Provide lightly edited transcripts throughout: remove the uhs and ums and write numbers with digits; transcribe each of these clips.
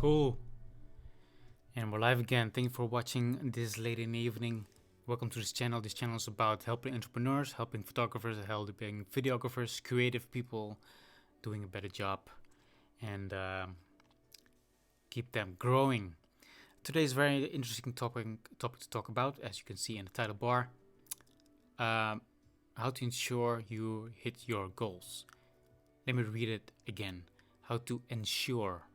Cool. And we're live again. Thank you for watching this late in the evening. Welcome to this channel. This channel is about helping entrepreneurs, helping photographers, helping videographers, creative people doing a better job and keep them growing. Today's very interesting topic to talk about, as you can see in the title bar. How to ensure you hit your goals. Let me read it again. How to ensure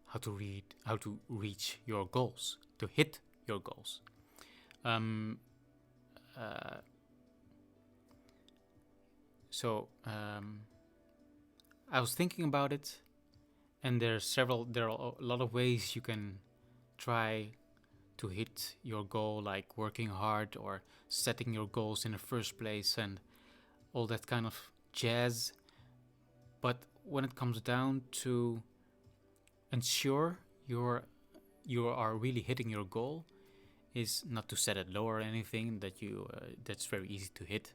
how to reach your goals, to hit your goals. So I was thinking about it, and there are a lot of ways you can try to hit your goal, like working hard or setting your goals in the first place and all that kind of jazz. But when it comes down to ensure you are really hitting your goal, is not to set it low or anything that that's very easy to hit.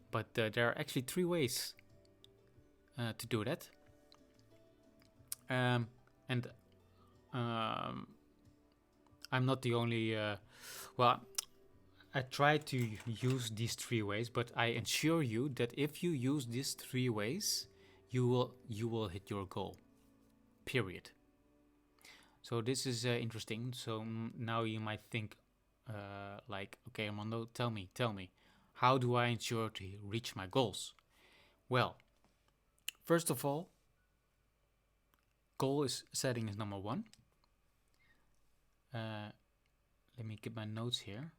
But there are actually 3 ways to do that. And I'm not the only. I try to use these 3 ways, but I assure you that if you use these 3 ways, you will hit your goal. Period. So this is interesting. So now you might think, like, okay, Armando, tell me, how do I ensure to reach my goals? Well, first of all, goal setting is number 1. Let me get my notes here.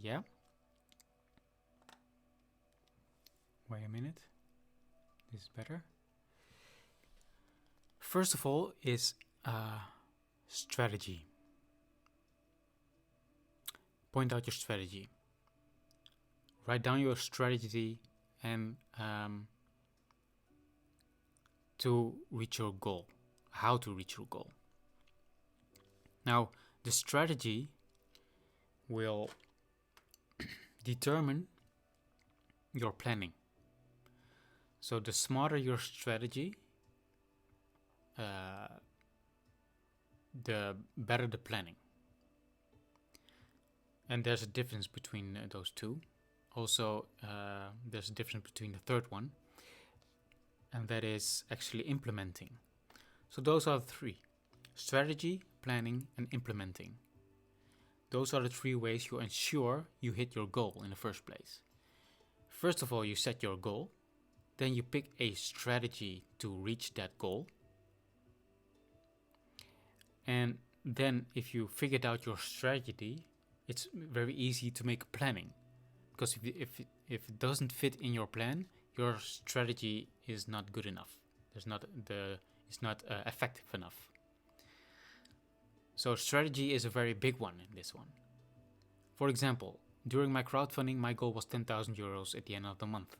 Yeah. Wait a minute. This is better. First of all is strategy. Point out your strategy. Write down your strategy and to reach your goal. How to reach your goal. Now, the strategy will determine your planning. So the smarter your strategy, the better the planning. And there's a difference between those 2. Also, there's a difference between the third one, and that is actually implementing. So those are the 3: strategy, planning, and implementing. Those are the 3 ways you ensure you hit your goal in the first place. First of all, you set your goal. Then you pick a strategy to reach that goal. And then if you figured out your strategy, it's very easy to make planning. Because if it doesn't fit in your plan, your strategy is not good enough. It's not effective enough. So strategy is a very big one in this one. For example, during my crowdfunding, my goal was 10,000 euros at the end of the month.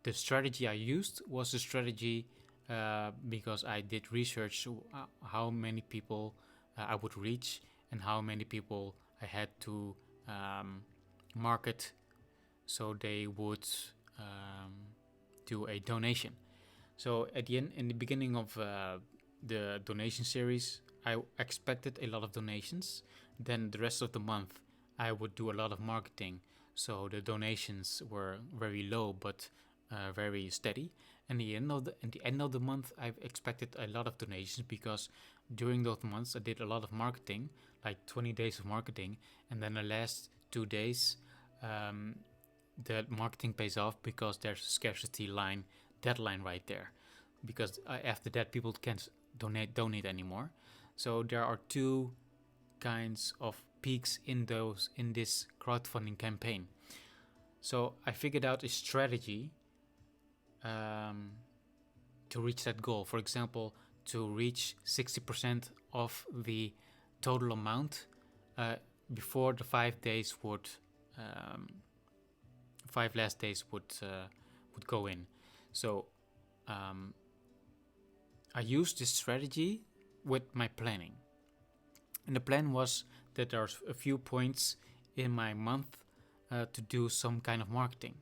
The strategy I used was a strategy because I did research how many people I would reach and how many people I had to market so they would do a donation. So at the end, in the beginning of the donation series, I expected a lot of donations. Then the rest of the month, I would do a lot of marketing. So the donations were very low, but very steady. And at the end of the month, I've expected a lot of donations because during those months I did a lot of marketing, like 20 days of marketing, and then the last 2 days, the marketing pays off because there's a scarcity deadline right there. Because after that, people can't donate anymore. So there are 2 kinds of peaks in this crowdfunding campaign. So I figured out a strategy to reach that goal. For example, to reach 60% of the total amount before the 5 last days would go in. So I used this strategy with my planning. And the plan was that there's a few points in my month to do some kind of marketing.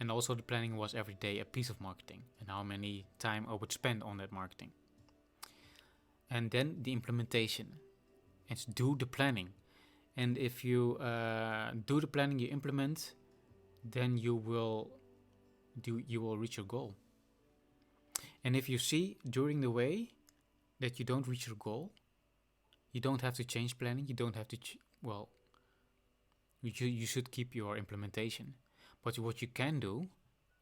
And also the planning was every day a piece of marketing and how many time I would spend on that marketing. And then the implementation. It's do the planning. And if you do the planning, you implement, then you will reach your goal. And if you see during the way that you don't reach your goal, you don't have to change planning. You don't have to you should keep your implementation. But what you can do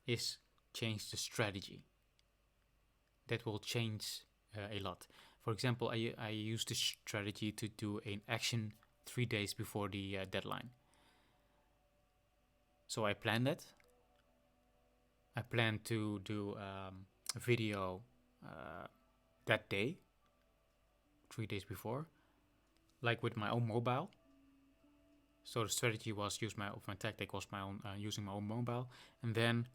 is change the strategy. That will change a lot. For example, I use this strategy to do an action 3 days before the deadline. So I planned that. I plan to do a video that day, 3 days before, like with my own mobile. So the strategy was my tactic was my own using my own mobile, and then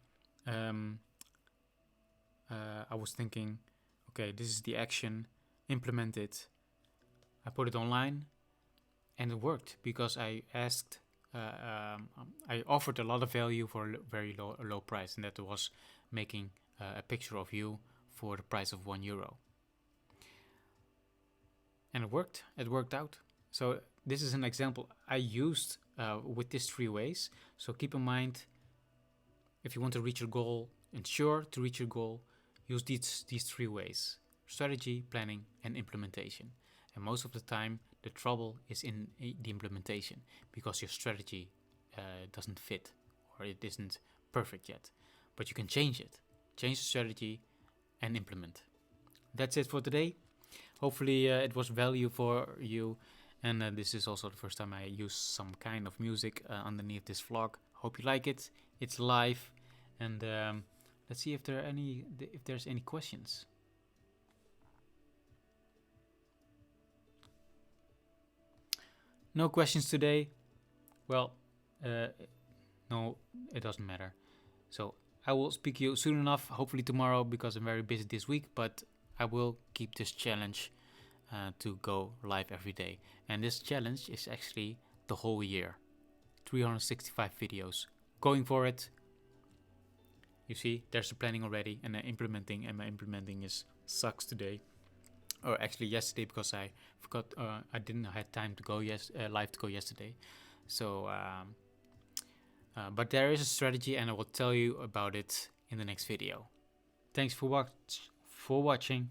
I was thinking, okay, this is the action, implement it. I put it online, and it worked because I asked. I offered a lot of value for a very low price, and that was making a picture of you for the price of €1. And it worked. It worked out. So this is an example I used with these 3 ways. So keep in mind, if you want to reach your goal, ensure to reach your goal, use these 3 ways: strategy, planning, and implementation. And most of the time, the trouble is in the implementation because your strategy doesn't fit or it isn't perfect yet. But you can change it. Change the strategy and implement. That's it for today. Hopefully it was value for you. And this is also the first time I use some kind of music underneath this vlog. Hope you like it. It's live. And let's see if there's any questions. No questions today. Well, no, it doesn't matter. So I will speak to you soon enough, hopefully tomorrow, because I'm very busy this week. But I will keep this challenge to go live every day. And this challenge is actually the whole year. 365 videos. Going for it. You see, there's the planning already and implementing. And my implementing sucks today. Or actually yesterday, because I forgot, I didn't have time to go live to go yesterday. So, but there is a strategy, and I will tell you about it in the next video. Thanks for watching.